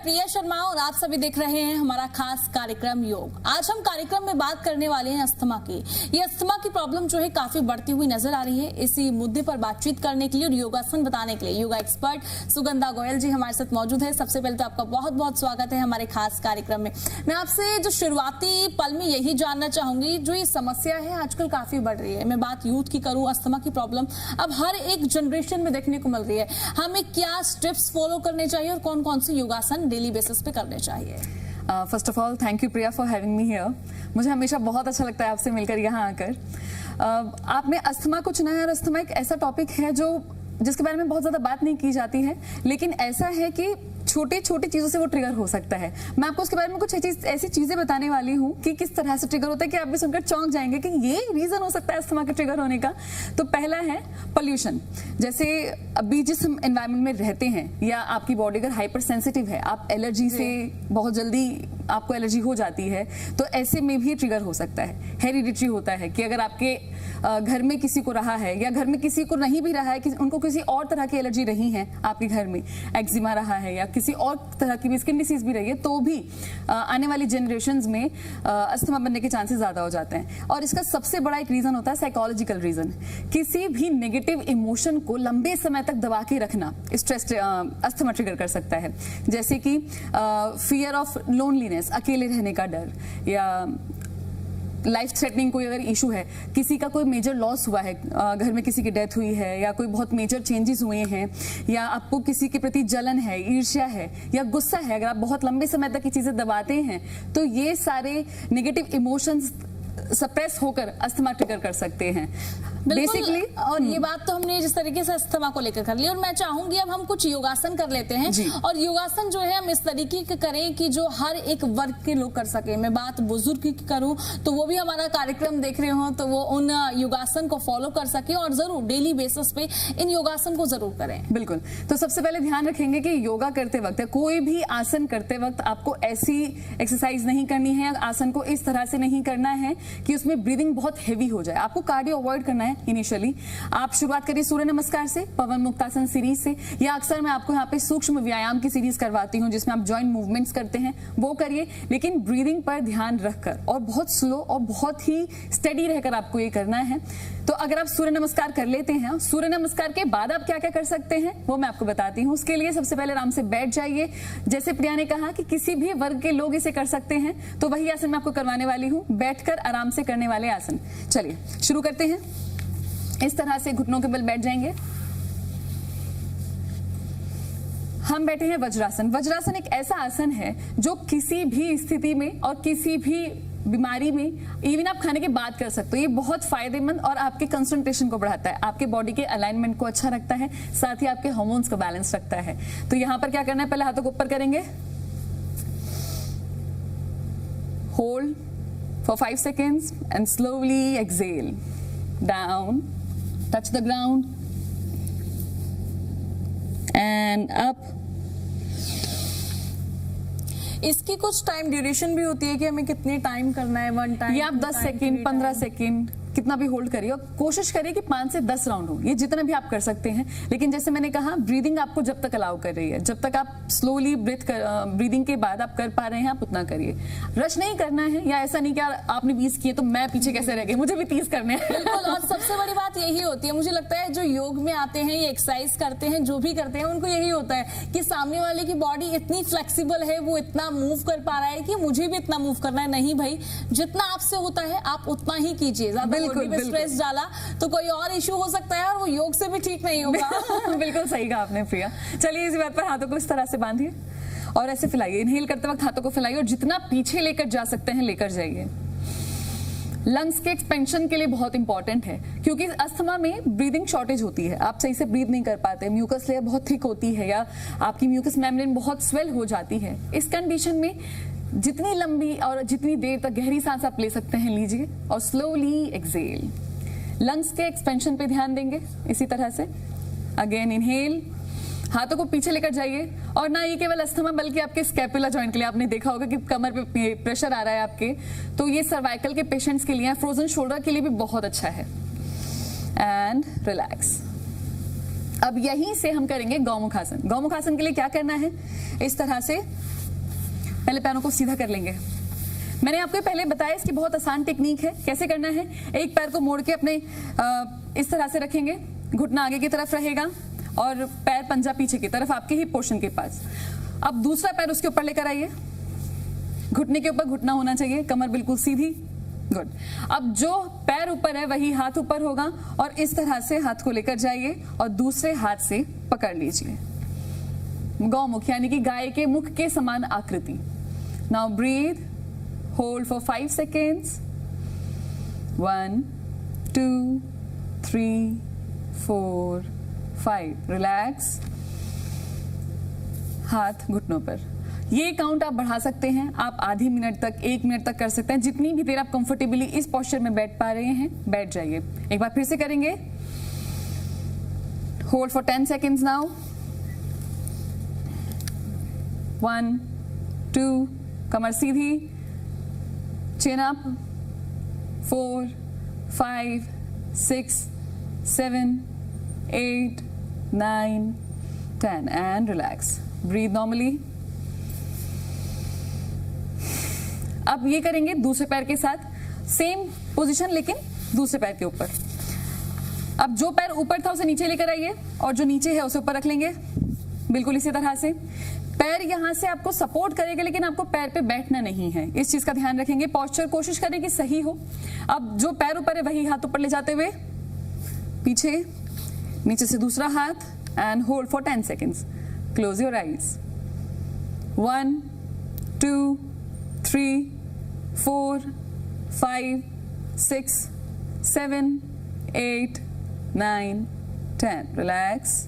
प्रिया शर्मा और आप सभी देख रहे हैं हमारा खास कार्यक्रम योग। आज हम कार्यक्रम में बात करने वाले हैं अस्थमा की। ये अस्थमा की प्रॉब्लम जो है काफी बढ़ती हुई नजर आ रही है। इसी मुद्दे पर बातचीत करने के लिए और योगासन बताने के लिए योगा एक्सपर्ट सुगंधा गोयल जी हमारे साथ मौजूद है। सबसे पहले तो आपका बहुत बहुत स्वागत है हमारे खास कार्यक्रम में। मैं आपसे जो शुरुआती पल में यही जानना चाहूंगी, जो ये समस्या है आजकल काफी बढ़ रही है, मैं बात यूथ की करूं, अस्थमा की प्रॉब्लम अब हर एक जनरेशन में देखने को मिल रही है। हमें क्या स्टेप्स फॉलो करने चाहिए और कौन कौन से योगासन डेली बेसिस पे करने चाहिए? First of all thank you Priya for having me here. मुझे हमेशा बहुत अच्छा लगता है आपसे मिलकर यहाँ आकर। आपने अस्थमा को चुना है और अस्थमा एक ऐसा टॉपिक है जिसके बारे में बहुत ज्यादा बात नहीं की जाती है, लेकिन ऐसा है कि छोटी छोटी चीजों से वो ट्रिगर हो सकता है। मैं आपको उसके बारे में कुछ ऐसी चीजें बताने वाली हूँ कि किस तरह से ट्रिगर होता है कि आप भी सुनकर चौंक जाएंगे कि ये रीजन हो सकता है अस्थमा के ट्रिगर होने का। तो पहला है पोल्यूशन। जैसे अभी जिस हम एनवायरमेंट में रहते हैं, या आपकी बॉडी अगर हाइपर सेंसिटिव है, आप एलर्जी से बहुत जल्दी आपको एलर्जी हो जाती है, तो ऐसे में भी ट्रिगर हो सकता है। हेरिडिटरी होता है कि अगर आपके घर में किसी को रहा है या घर में किसी को नहीं भी रहा है, कि उनको किसी और तरह की एलर्जी रही है, आपके घर में एक्जिमा रहा है या किसी और तरह की भी स्किन डिसीज भी रही है, तो भी आने वाली जनरेशंस में अस्थमा बनने के चांसेस ज्यादा हो जाते हैं। और इसका सबसे बड़ा एक रीजन होता है साइकोलॉजिकल रीजन। किसी भी नेगेटिव इमोशन को लंबे समय तक दबा के रखना स्ट्रेस अस्थमा ट्रिगर कर सकता है। जैसे कि फियर ऑफ लोनलीनेस, अकेले रहने का डर, या लाइफ थ्रेटनिंग कोई अगर इशू है, किसी का कोई मेजर लॉस हुआ है, घर में किसी की डेथ हुई है, या कोई बहुत मेजर चेंजेस हुए हैं, या आपको किसी के प्रति जलन है, ईर्ष्या है या गुस्सा है, अगर आप बहुत लंबे समय तक ये चीजें दबाते हैं, तो ये सारे नेगेटिव इमोशंस सप्रेस होकर अस्थमा ट्रिगर कर सकते हैं बेसिकली। और ये बात तो हमने जिस तरीके से अस्थमा को लेकर कर ली, और मैं चाहूंगी अब हम कुछ योगासन कर लेते हैं। और योगासन जो है हम इस तरीके के करें कि जो हर एक वर्ग के लोग कर सके। मैं बात बुजुर्ग की करूं तो वो भी हमारा कार्यक्रम देख रहे हो तो वो उन योगासन को फॉलो कर सके, और जरूर डेली बेसिस पे इन योगासन को जरूर करें। बिल्कुल। तो सबसे पहले ध्यान रखेंगे कि योगा करते वक्त या कोई भी आसन करते वक्त आपको ऐसी एक्सरसाइज नहीं करनी है, आसन को इस तरह से नहीं करना है कि उसमें ब्रीदिंग बहुत हेवी हो जाए। आपको कार्डियो अवॉइड करना है। इनिशियली आप शुरुआत करिए सूर्य नमस्कार से, पवन मुक्तासन सीरीज से, या अक्सर मैं आपको यहाँ पे सूक्ष्म व्यायाम की सीरीज करवाती हूँ जिसमें आप जॉइंट मूवमेंट्स करते हैं, वो करिए, लेकिन ब्रीदिंग पर ध्यान रखकर और बहुत स्लो और बहुत ही स्टेडी रहकर आपको ये करना है। तो अगर आप सूर्य नमस्कार कर लेते हैं, सूर्य नमस्कार के बाद आप क्या क्या कर सकते हैं वो मैं आपको बताती हूँ। उसके लिए सबसे पहले आराम से बैठ जाइए। जैसे प्रिया ने कहा कि किसी भी वर्ग के लोग इसे कर सकते हैं, तो वही आसन मैं आपको करवाने वाली हूँ, बैठकर आराम से करने वाले आसन। चलिए शुरू करते हैं। इस तरह से घुटनों के बल बैठ जाएंगे। हम बैठे हैं वज्रासन। वज्रासन एक ऐसा आसन है जो किसी भी स्थिति में और किसी भी बीमारी में, इवन आप खाने के बाद कर सकते हो। ये बहुत फायदेमंद और आपके कंसंट्रेशन को बढ़ाता है, आपके बॉडी के अलाइनमेंट को अच्छा रखता है, साथ ही आपके हार्मोन्स का बैलेंस रखता है। तो यहां पर क्या करना है, पहले हाथों को ऊपर करेंगे, hold for 5 seconds and slowly exhale down, touch the ground and up। इसकी कुछ टाइम ड्यूरेशन भी होती है कि हमें कितने टाइम करना है? 1 टाइम, ये आप 10 सेकेंड 15 सेकेंड कितना भी होल्ड करिए, और कोशिश करिए कि 5 से 10 राउंड हो, ये जितना भी आप कर सकते हैं। लेकिन जैसे मैंने कहा, ब्रीदिंग आपको जब तक अलाउ कर रही है, जब तक आप स्लोली ब्रीदिंग के बाद आप कर पा रहे हैं, आप उतना करिए। रश नहीं करना है, या ऐसा नहीं कि आपने 20 किए तो मैं पीछे कैसे रह गई, मुझे भी 30 करने हैं। बिल्कुल। और सबसे बड़ी बात यही होती है, मुझे लगता है जो योग में आते हैं, ये एक्सरसाइज करते हैं, जो भी करते हैं, उनको यही होता है कि सामने वाले की बॉडी इतनी फ्लेक्सिबल है, वो इतना मूव कर पा रहा है कि मुझे भी इतना मूव करना है। नहीं भाई, जितना आपसे होता है आप उतना ही कीजिए। स्ट्रेस डाला तो कोई और इशू हो सकता है और वो योग से भी ठीक नहीं होगा। बिल्कुल सही कहा आपने प्रिया। चलिए इसी बात पर हाथों को इस तरह से बांधिए और ऐसे फैलाइए। इनहेल करते वक्त हाथों को फैलाइए और जितना पीछे लेकर जा सकते हैं लेकर जाइए। लंग्स के एक्सपेंशन के लिए बहुत इंपॉर्टेंट है, क्योंकि अस्थमा में ब्रीदिंग शॉर्टेज होती है, आप सही से ब्रीद नहीं कर पाते, म्यूकस लेयर बहुत थिक होती है, या आपकी म्यूकस मेम्ब्रेन बहुत स्वेल हो जाती है। इस कंडीशन में जितनी लंबी और जितनी देर तक गहरी सांस आप ले सकते हैं लीजिए, और स्लोली एक्सेल। लंग्स के एक्सपेंशन पे ध्यान देंगे इसी तरह से। अगेन इनहेल, हाथों को पीछे लेकर जाइए, और ना ये केवल अस्थमा बल्कि आपके स्कैपुला जॉइंट के लिए, आपने देखा होगा कि कमर पे प्रेशर आ रहा है आपके, तो ये सर्वाइकल के पेशेंट्स के लिए, फ्रोजन शोल्डर के लिए भी बहुत अच्छा है। And relax. अब यहीं से हम करेंगे गौमुखासन। गौमुखासन के लिए क्या करना है, इस तरह से पहले पैरों को सीधा कर लेंगे। मैंने आपको पहले बताया इसकी बहुत आसान टेक्निक है, कैसे करना है। एक पैर को मोड़ के अपने इस तरह से रखेंगे, घुटना आगे की तरफ रहेगा और पैर पंजा पीछे की तरफ आपके हिप पोर्शन के पास। अब दूसरा पैर उसके ऊपर लेकर आइए, घुटने के ऊपर घुटना होना चाहिए, कमर बिल्कुल सीधी। गुड। अब जो पैर ऊपर है वही हाथ ऊपर होगा और इस तरह से हाथ को लेकर जाइए और दूसरे हाथ से पकड़ लीजिए, गौमुख यानी कि गाय के मुख के समान आकृति। Now breathe, hold for 5 seconds। 1 2 3 4 5। Relax, हाथ घुटनों पर। ये काउंट आप बढ़ा सकते हैं, आप आधी मिनट तक, 1 मिनट तक कर सकते हैं। जितनी भी देर आप कंफर्टेबली इस पोस्चर में बैठ पा रहे हैं बैठ जाइए। एक बार फिर से करेंगे। Hold for 10 seconds now. 1 2, कमर सीधी, chin up. 4 5 6 7 8 9 10 and relax. Breathe normally. अब ये करेंगे दूसरे पैर के साथ, सेम पोजीशन लेकिन दूसरे पैर के ऊपर। अब जो पैर ऊपर था उसे नीचे लेकर आइए और जो नीचे है उसे ऊपर रख लेंगे, बिल्कुल इसी तरह से। पैर यहां से आपको सपोर्ट करेगा लेकिन आपको पैर पे बैठना नहीं है, इस चीज का ध्यान रखेंगे। पोस्चर कोशिश करें कि सही हो। अब जो पैर ऊपर है वही हाथ ऊपर ले जाते हुए पीछे, नीचे से दूसरा हाथ and hold for 10 seconds। Close your eyes. 1 2 3 4 5 6 7 8 9 10। Relax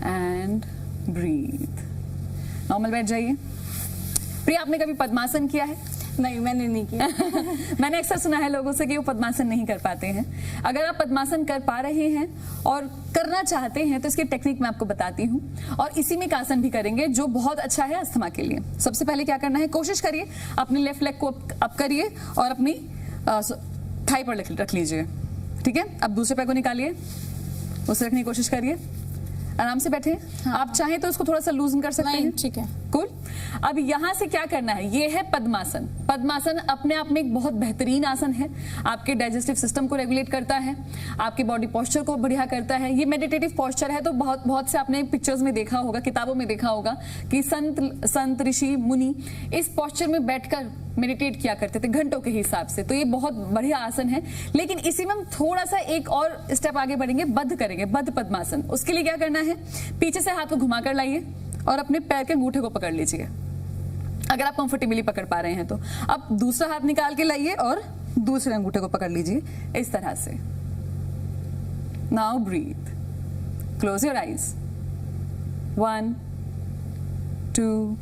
and breathe. Normal बैठ जाइए। प्रिया, आपने कभी पद्मासन किया है? नहीं, मैंने नहीं किया। मैंने अक्सर सुना है लोगों से कि वो पद्मासन नहीं कर पाते हैं। अगर आप पद्मासन कर पा रहे हैं और करना चाहते हैं तो इसकी टेक्निक मैं आपको बताती हूँ और इसी में एक आसन भी करेंगे जो बहुत अच्छा है अस्थमा के लिए। सबसे पहले क्या करना है, कोशिश करिए अपने लेफ्ट लेग को अप करिए और अपनी थाई पर रख लीजिए। ठीक है, अब दूसरे पैर को निकालिए, उसे रखने की कोशिश करिए। आराम से बैठे। हाँ। आप चाहें तो इसको थोड़ा सा लूजन कर सकते हैं। ठीक है, कूल। अब यहां से क्या करना है, ये है पद्मासन। पद्मासन अपने आप में एक बहुत बेहतरीन आसन है, आपके डाइजेस्टिव सिस्टम को रेगुलेट करता है, आपके बॉडी पोस्चर को बढ़िया करता है। ये मेडिटेटिव पोस्चर है, तो बहुत से आपने पिक्चर्स में देखा होगा, किताबों में देखा होगा कि संत ऋषि मुनि इस पोस्चर में बैठकर मेडिटेट किया करते थे घंटों के हिसाब से। तो ये बहुत बढ़िया आसन है, लेकिन इसी में हम थोड़ा सा एक और स्टेप आगे बढ़ेंगे, बद्ध करेंगे, बद्ध पद्मासन। उसके लिए क्या करना है, पीछे से हाथ को घुमा कर लाइए और अपने पैर के अंगूठे को पकड़ लीजिए, अगर आप कंफर्टेबली पकड़ पा रहे हैं तो। अब दूसरा हाथ निकाल के लाइए और दूसरे अंगूठे को पकड़ लीजिए इस तरह से। Now breathe, close your eyes. 1 2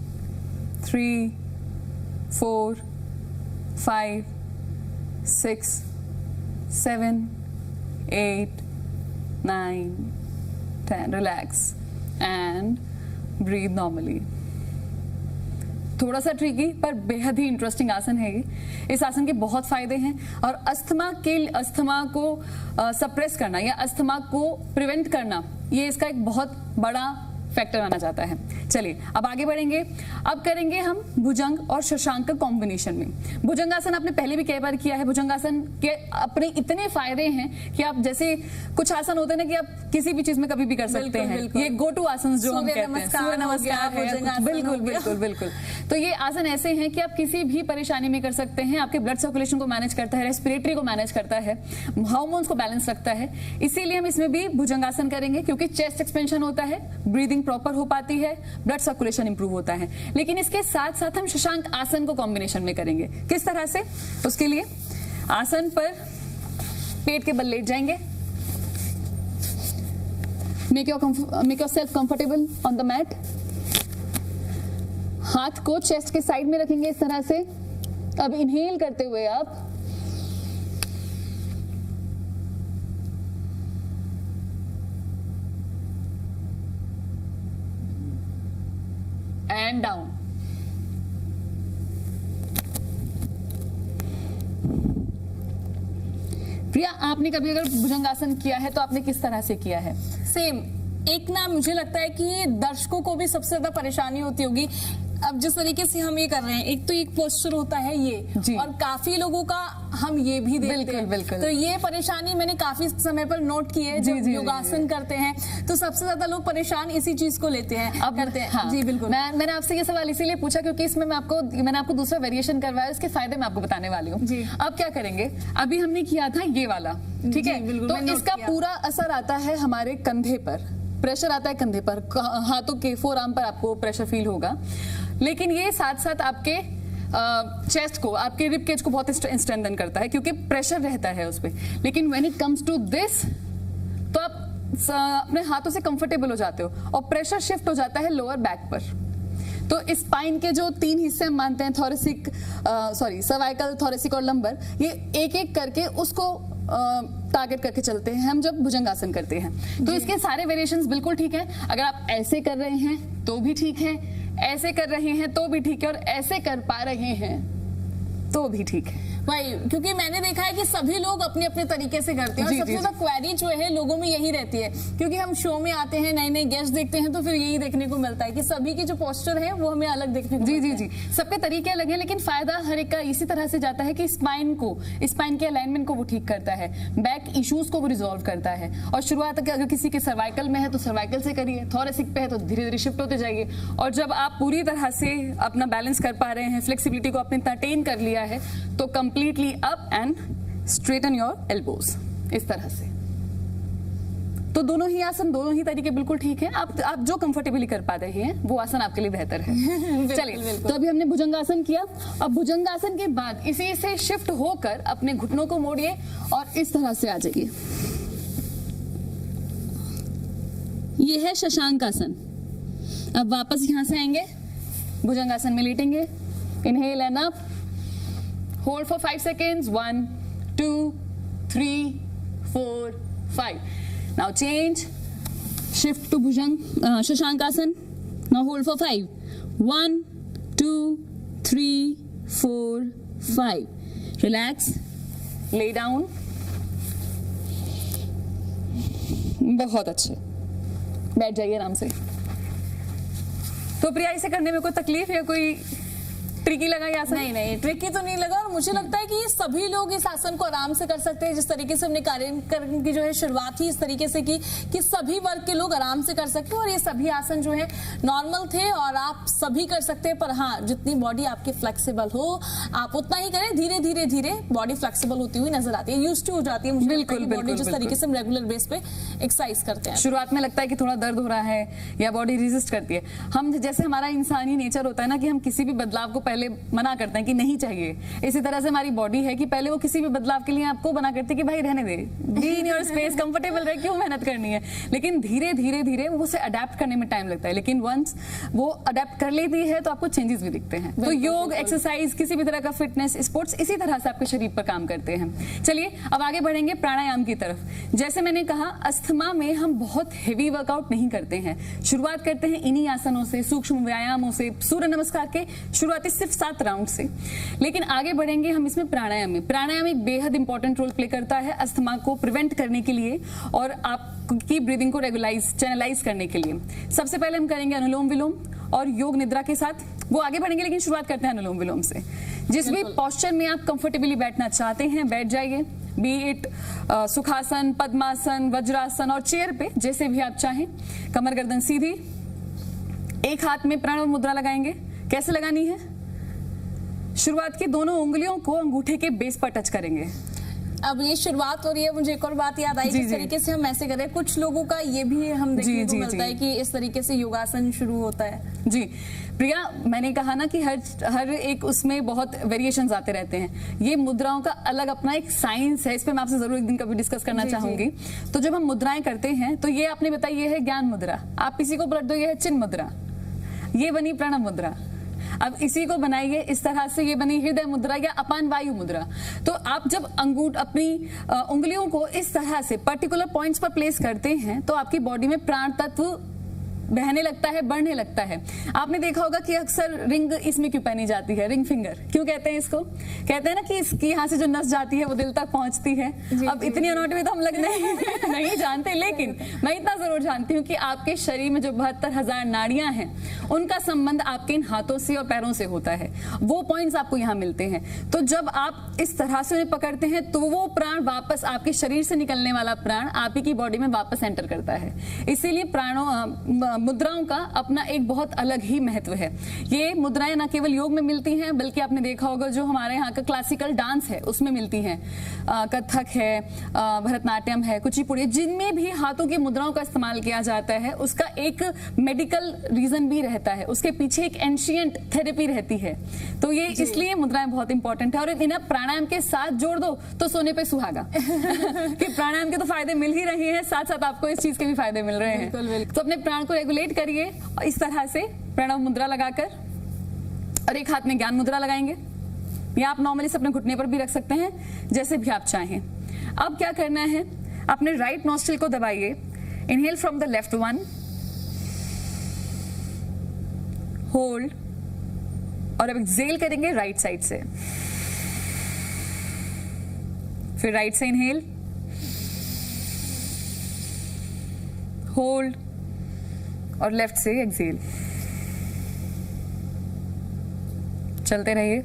3 4 5 6 7 8 9 10। Relax and breathe normally. थोड़ा सा ट्रिकी पर बेहद ही इंटरेस्टिंग आसन है ये। इस आसन के बहुत फायदे हैं और अस्थमा को सप्रेस करना या अस्थमा को प्रिवेंट करना, ये इसका एक बहुत बड़ा फैक्टर माना जाता है। चलिए अब आगे बढ़ेंगे। अब करेंगे हम भुजंग और शशांक का कॉम्बिनेशन में। भुजंगासन आपने पहले भी कई बार किया है। भुजंगासन के अपने इतने फायदे हैं कि आप जैसे कुछ आसन होते हैं ना कि आप किसी भी चीज में कभी भी कर सकते हैं। ये गो टू आसन जो हम कहते हैं, सूर्य नमस्कार है, बिल्कुल बिल्कुल बिल्कुल। तो ये आसन ऐसे हैं कि आप किसी भी परेशानी में कर सकते हैं। आपके ब्लड सर्कुलेशन को मैनेज करता है, रेस्पिरेटरी को मैनेज करता है, हार्मोन्स को बैलेंस रखता है। इसीलिए हम इसमें भी भुजंगासन करेंगे, क्योंकि चेस्ट एक्सपेंशन होता है, ब्रीदिंग प्रॉपर हो पाती है, ब्लड सर्कुलेशन इंप्रूव होता है। लेकिन इसके साथ साथ हम शशांक आसन को कॉम्बिनेशन में करेंगे। किस तरह से, उसके लिए आसन पर पेट के बल लेट जाएंगे। Make yourself comfortable on the mat. हाथ को चेस्ट के साइड में रखेंगे इस तरह से। अब इनहेल करते हुए आप एंड डाउन। प्रिया, आपने कभी अगर भुजंगासन किया है तो आपने किस तरह से किया है? सेम। एक ना मुझे लगता है कि दर्शकों को भी सबसे ज्यादा परेशानी होती होगी। अब जिस तरीके से हम ये कर रहे हैं, एक तो एक पोस्चर होता है ये, और काफी लोगों का हम ये भी देखते हैं। बिल्कुल। तो ये परेशानी मैंने काफी समय पर नोट की है। जब योगासन करते हैं तो सबसे ज्यादा लोग परेशान इसी चीज को लेते हैं, अब करते हैं। हाँ, जी बिल्कुल। मैंने आपसे ये सवाल इसीलिए पूछा क्योंकि इसमें मैंने आपको दूसरा वेरिएशन करवाया, इसके फायदे मैं आपको बताने वाली हूँ। अब क्या करेंगे, अभी हमने किया था ये वाला, ठीक है, तो इसका पूरा असर आता है हमारे कंधे पर, प्रेशर आता है कंधे पर, हाथों के फोर आर्म पर आपको प्रेशर फील होगा, लेकिन ये साथ साथ आपके चेस्ट को, आपके रिब केज को बहुत स्ट्रेंथन करता है क्योंकि प्रेशर रहता है उस पर। लेकिन when it comes to this, तो आप अपने हाथों से कंफर्टेबल हो जाते हो और प्रेशर शिफ्ट हो जाता है लोअर बैक पर। तो स्पाइन के जो 3 हिस्से हम मानते हैं, सर्वाइकल, थोरेसिक और लंबर, ये एक एक करके उसको टारगेट करके चलते हैं हम जब भुजंगासन करते हैं। तो इसके सारे वेरिएशंस बिल्कुल ठीक है। अगर आप ऐसे कर रहे हैं तो भी ठीक है, ऐसे कर रहे हैं तो भी ठीक है, और ऐसे कर पा रहे हैं तो भी ठीक है भाई, क्योंकि मैंने देखा है कि सभी लोग अपने अपने तरीके से करते हैं। और सबसे ज्यादा क्वेरी जो है लोगों में यही रहती है, क्योंकि हम शो में आते हैं, नए नए गेस्ट देखते हैं, तो फिर यही देखने को मिलता है कि सभी की जो पोस्चर है वो हमें अलग देखने को मिलता है। सबके तरीके अलग हैं, लेकिन फायदा हर एक का इसी तरह से जाता है कि स्पाइन के अलाइनमेंट को वो ठीक करता है, बैक इश्यूज को वो रिजॉल्व करता है। और शुरुआत अगर किसी के सर्वाइकल में है तो सर्वाइकल से करिए, थोरेसिक पे है तो धीरे धीरे शिफ्ट होते जाइए, और जब आप पूरी तरह से अपना बैलेंस कर पा रहे हैं, फ्लेक्सिबिलिटी को आपने अटेन कर लिया है, तो completely up and straighten your elbows, इस तरह से। तो दोनों ही आसन, दोनों ही तरीके बिल्कुल ठीक है। आप जो कंफर्टेबली कर पा रहे हैं वो आसन आपके लिए बेहतर है। चलिए, तो अभी हमने भुजंगासन किया। अब भुजंगासन के बाद इसी से शिफ्ट होकर अपने घुटनों को मोड़िए और इस तरह से आ जाइए। ये है शशांक आसन। अब वापस यहां से आएंगे, भुजंगासन में लेटेंगे, inhale and up, hold for 5 seconds, 1 2 3 4 5. Now change, shift to Shashankasan. Now hold for 5, 1 2 3 4 5. Relax, lay down. बहुत अच्छे, बैठ जाइए आराम से। तो प्रिया, इसे करने में कोई तकलीफ या कोई ट्रिकी लगा ये आसन? नहीं, ट्रिकी तो नहीं लगा, और मुझे लगता है कि ये सभी लोग इस आसन को आराम से कर सकते हैं। जिस तरीके से हमने कार्यक्रम की जो है शुरुआत ही इस तरीके से की कि सभी वर्ग के लोग आराम से कर सकते हैं, और ये सभी आसन जो है नॉर्मल थे और आप सभी कर सकते हैं। पर हाँ, जितनी बॉडी आपकी फ्लेक्सिबल हो आप उतना ही करें। धीरे धीरे धीरे बॉडी फ्लेक्सिबल होती हुई नजर आती है, यूज्ड टू हो जाती है मुझे बिल्कुल, बॉडी जिस तरीके से हम रेगुलर बेस पे एक्सरसाइज करते हैं। शुरुआत में लगता है कि थोड़ा दर्द हो रहा है या बॉडी रेजिस्ट करती है। हम जैसे हमारा इंसानी नेचर होता है ना कि हम किसी भी बदलाव को पहले मना करते हैं कि नहीं चाहिए, इसी तरह से हमारी बॉडी है कि पहले वो किसी भी बदलाव के लिए आपको मना करती है कि भाई रहने दे, be in your space, comfortable रहे, क्यों मेहनत करनी है। लेकिन धीरे धीरे धीरे वो उसे अडेप्ट करने में टाइम लगता है, लेकिन वंस वो अडेप्ट कर लेती है तो आपको चेंजेस भी दिखते हैं। तो योग, एक्सरसाइज, किसी भी तरह का फिटनेस, स्पोर्ट्स इसी तरह से आपके शरीर पर काम करते हैं। चलिए अब आगे बढ़ेंगे प्राणायाम की तरफ। जैसे मैंने कहा, अस्थमा में हम बहुत हेवी वर्कआउट नहीं करते हैं, शुरुआत करते हैं इन्हीं आसनों से, सूक्ष्म व्यायामों से, सूर्य नमस्कार के शुरुआती सिर्फ 7 राउंड से। लेकिन आगे बढ़ेंगे हम इसमें प्राणायाम में। प्राणायाम एक बेहद इंपॉर्टेंट रोल प्ले करता है अस्थमा को प्रिवेंट करने के लिए और आपकी ब्रीदिंग को रेगुलाइज, चैनलाइज करने के लिए। सबसे पहले हम करेंगे अनुलोम विलोम और योग निद्रा के साथ, वो आगे बढ़ेंगे, लेकिन शुरुआत करते हैं अनुलोम विलोम से। जिस भी पोस्चर में आप कंफर्टेबली बैठना चाहते हैं बैठ जाइए, बी इट सुखासन, पद्मासन, वज्रासन और चेयर पे, जैसे भी आप चाहें। कमर गर्दन सीधी, एक हाथ में प्रणव मुद्रा लगाएंगे। कैसे लगानी है? शुरुआत की दोनों उंगलियों को अंगूठे के बेस पर टच करेंगे। अब ये शुरुआत हो रही है, मुझे एक और बात याद आई, जिस तरीके से हम ऐसे करें, कुछ लोगों का ये भी हम देखने को मिलता है कि इस तरीके से योगासन शुरू होता है। जी प्रिया, मैंने कहा ना कि हर एक उसमें बहुत वेरिएशंस आते रहते हैं। ये मुद्राओं का अलग अपना एक साइंस है, इस पे मैं आपसे जरूर एक दिन कभी डिस्कस करना चाहूंगी। तो जब हम मुद्राएं करते हैं तो ये आपने बताई ये है ज्ञान मुद्रा, आप किसी को पलट दो ये है चिन्ह मुद्रा, ये बनी प्रणव मुद्रा। अब इसी को बनाइए इस तरह से, ये बनी हृदय मुद्रा या अपान वायु मुद्रा। तो आप जब अपनी उंगलियों को इस तरह से पर्टिकुलर पॉइंट्स पर प्लेस करते हैं तो आपकी बॉडी में प्राण तत्व बहने लगता है, बढ़ने लगता है। आपने देखा होगा कि अक्सर रिंग इसमें क्यों पहनी जाती है, रिंग फिंगर क्यों कहते हैं इसको? कहते हैं ना कि इसकी यहाँ से जो नस जाती है वो दिल तक पहुंचती है। अब इतनी अनोटमी तो हम लोग नहीं जानते, लेकिन मैं इतना जरूर जानती हूँ कि आपके शरीर में जो 72,000 नाड़ियां हैं उनका संबंध आपके इन हाथों से और पैरों से होता है। वो पॉइंट्स आपको यहाँ मिलते हैं। तो जब आप इस तरह से उन्हें पकड़ते हैं तो वो प्राण वापस आपके शरीर से निकलने वाला प्राण आप ही की बॉडी में वापस एंटर करता है। इसीलिए मुद्राओं का अपना एक बहुत अलग ही महत्व है। ये मुद्राएं न केवल योग में मिलती हैं, बल्कि आपने देखा होगा जो हमारे यहाँ का क्लासिकल डांस है उसमें मिलती हैं। कथक है, भरतनाट्यम है, कुचिपुड़ी, जिनमें भी हाथों की मुद्राओं का इस्तेमाल किया जाता है उसका एक मेडिकल रीजन भी रहता है, उसके पीछे एक एंशियंट थेरेपी रहती है। तो ये इसलिए मुद्राएं बहुत इंपॉर्टेंट है। और इन्हें प्राणायाम के साथ जोड़ दो तो सोने पे सुहागा कि प्राणायाम के तो फायदे मिल ही रहे हैं, साथ साथ आपको इस चीज के भी फायदे मिल रहे हैं। तो अपने प्राण को रेगुलेट करिए इस तरह से प्रणव मुद्रा लगाकर, और एक हाथ में ज्ञान मुद्रा लगाएंगे, या आप नॉर्मली से अपने घुटने पर भी रख सकते हैं, जैसे भी आप चाहें। अब क्या करना है, अपने राइट नॉस्ट्रिल को दबाइए, inhale from the left one, hold, और अब एक्सहेल करेंगे राइट साइड से। फिर राइट से इनहेल, होल्ड, और लेफ्ट से एक्सहेल। चलते रहिए।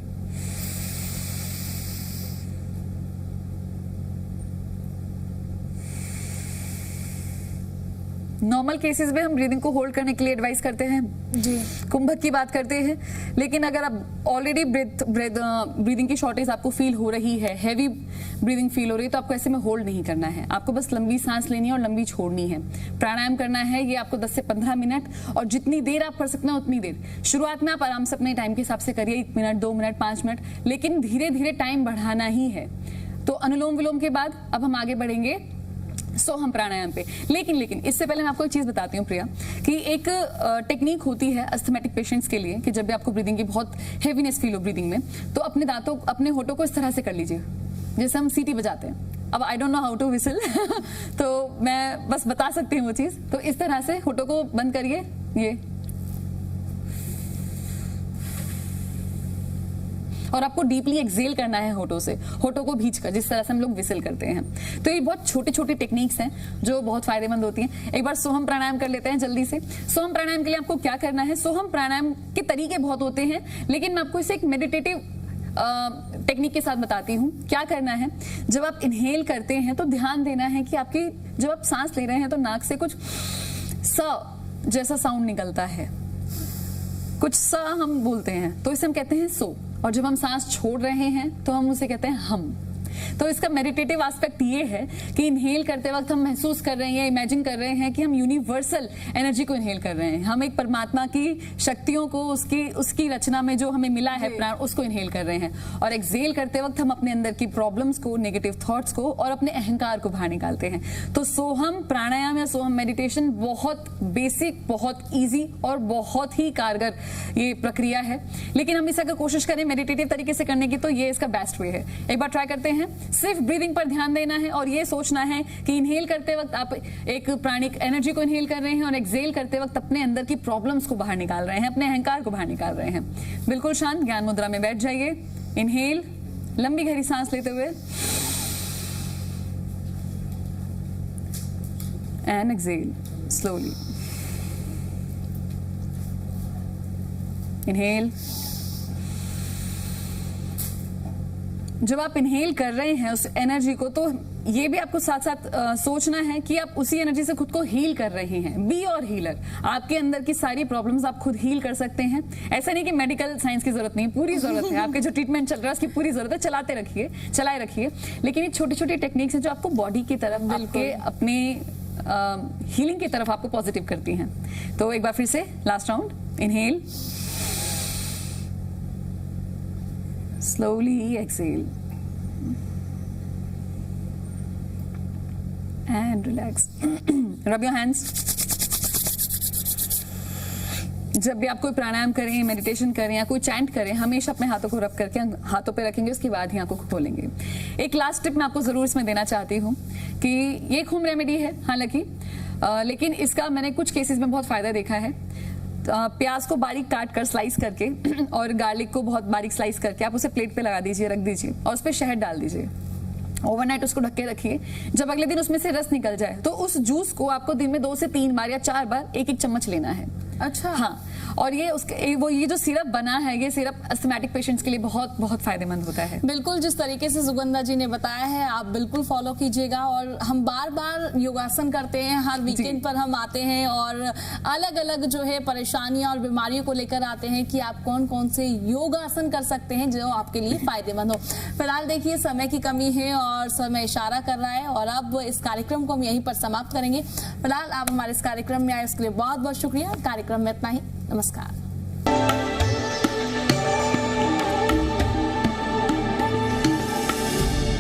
नॉर्मल केसेस में हम ब्रीदिंग को होल्ड करने के लिए एडवाइस करते हैं जी, कुंभक की बात करते हैं। लेकिन अगर आप ऑलरेडी ब्रीदिंग की शॉर्टेज आपको फील हो रही है, हैवी ब्रीदिंग फील हो रही है, तो आपको ऐसे में होल्ड नहीं करना है। आपको बस लंबी सांस लेनी है और लंबी छोड़नी है। प्राणायाम करना है, ये आपको 10 से 15 मिनट, और जितनी देर आप कर सकते हैं उतनी देर। शुरुआत में आप आराम से अपने टाइम के हिसाब से करिए, 1 मिनट, 2 मिनट, 5 मिनट, लेकिन धीरे धीरे टाइम बढ़ाना ही है। तो अनुलोम विलोम के बाद अब हम आगे बढ़ेंगे सोहम प्राणायाम पे। लेकिन इससे पहले मैं आपको एक चीज बताती हूँ प्रिया, कि एक टेक्निक होती है अस्थमैटिक पेशेंट्स के लिए कि जब भी आपको ब्रीदिंग की बहुत हेवीनेस फील हो ब्रीदिंग में, तो अपने दांतों, अपने होठों को इस तरह से कर लीजिए जैसे हम सीटी बजाते हैं। अब I don't know how to whistle तो मैं बस बता सकती हूँ वो चीज। तो इस तरह से होठों को बंद करिए, ये, और आपको डीपली एक्सहेल करना है होठों से, होठों को भींचकर, जिस तरह से हम लोग विसल करते हैं। तो ये बहुत छोटी छोटी टेक्निक्स हैं जो बहुत फायदेमंद होती हैं। एक बार सोहम प्राणायाम कर लेते हैं जल्दी से। सोहम प्राणायाम के लिए आपको क्या करना है, सोहम प्राणायाम के तरीके बहुत होते हैं, लेकिन मैं आपको इसे एक मेडिटेटिव टेक्निक के साथ बताती हूँ। क्या करना है, जब आप इनहेल करते हैं तो ध्यान देना है कि आपकी, जब आप सांस ले रहे हैं तो नाक से कुछ स जैसा साउंड निकलता है, कुछ सा हम बोलते हैं, तो इसे हम कहते हैं सो। और जब हम सांस छोड़ रहे हैं तो हम उसे कहते हैं हम। तो इसका मेडिटेटिव एस्पेक्ट ये है कि इनहेल करते वक्त हम महसूस कर रहे हैं या इमेजिन कर रहे हैं कि हम यूनिवर्सल एनर्जी को इनहेल कर रहे हैं। हम एक परमात्मा की शक्तियों को, उसकी रचना में जो हमें मिला है प्राण, उसको इनहेल कर रहे हैं। और एक्सहेल करते वक्त हम अपने अंदर की प्रॉब्लम्स को, नेगेटिव थॉट्स को और अपने अहंकार को बाहर निकालते हैं। तो सोहम प्राणायाम या सोहम मेडिटेशन बहुत बेसिक, बहुत ईजी और बहुत ही कारगर ये प्रक्रिया है। लेकिन हम इसे अगर कोशिश करें मेडिटेटिव तरीके से करने की, तो ये इसका बेस्ट वे है। एक बार ट्राई करते हैं। सिर्फ ब्रीदिंग पर ध्यान देना है और ये सोचना है कि इनहेल करते वक्त आप एक प्राणिक एनर्जी को इनहेल कर रहे हैं और एक्सहेल करते वक्त अपने अंदर की प्रॉब्लम्स को बाहर निकाल रहे हैं, अपने अहंकार को बाहर निकाल रहे हैं। बिल्कुल शांत ज्ञान मुद्रा में बैठ जाइए। इनहेल, लंबी गहरी सांस लेते हुए, एंड एक्सहेल स्लोली। इनहेल। जब आप इनहेल कर रहे हैं उस एनर्जी को, तो ये भी आपको साथ साथ सोचना है कि आप उसी एनर्जी से खुद को हील कर रहे हैं। बी और हीलर, आपके अंदर की सारी प्रॉब्लम्स आप खुद हील कर सकते हैं। ऐसा नहीं कि मेडिकल साइंस की जरूरत नहीं, पूरी जरूरत है। आपके जो ट्रीटमेंट चल रहा है उसकी पूरी जरूरत है, चलाए रखिए। लेकिन ये छोटी छोटी टेक्निक्स हैं जो आपको बॉडी की तरफ, आपके अपने हीलिंग की तरफ आपको पॉजिटिव करती हैं। तो एक बार फिर से last round. Inhale, slowly exhale and relax. Rub your hands. जब भी आप कोई प्राणायाम करें, मेडिटेशन करें या कोई चैंट करें, हमेशा अपने हाथों को रब करके हाथों पे रखेंगे, उसके बाद ही आंखों को खोलेंगे। एक लास्ट टिप मैं आपको जरूर इसमें देना चाहती हूँ कि ये एक होम रेमेडी है, हालांकि लेकिन इसका मैंने कुछ केसेस में बहुत फायदा देखा है। प्याज को बारीक काट कर स्लाइस करके और गार्लिक को बहुत बारीक स्लाइस करके आप उसे प्लेट पे लगा दीजिए, रख दीजिए और उस पर शहद डाल दीजिए। ओवरनाइट उसको ढक के रखिए। जब अगले दिन उसमें से रस निकल जाए तो उस जूस को आपको दिन में 2 से 3 बार या 4 बार 1-1 चम्मच लेना है। अच्छा। हाँ, और ये उसके वो ये जो सिरप बना है, ये सिरप अस्थमैटिक पेशेंट्स के लिए बहुत बहुत फायदेमंद होता है। बिल्कुल, जिस तरीके से सुगंधा जी ने बताया है आप बिल्कुल फॉलो कीजिएगा। और हम बार बार योगासन करते हैं, हर वीकेंड पर हम आते हैं और अलग अलग जो है परेशानियां और बीमारियों को लेकर आते हैं कि आप कौन कौन से योगासन कर सकते हैं जो आपके लिए फायदेमंद हो। फिलहाल देखिए समय की कमी है और समय इशारा कर रहा है और अब इस कार्यक्रम को हम यहीं पर समाप्त करेंगे। फिलहाल आप हमारे इस कार्यक्रम में आए उसके लिए बहुत बहुत शुक्रिया। कार्यक्रम में इतना ही, नमस्कार।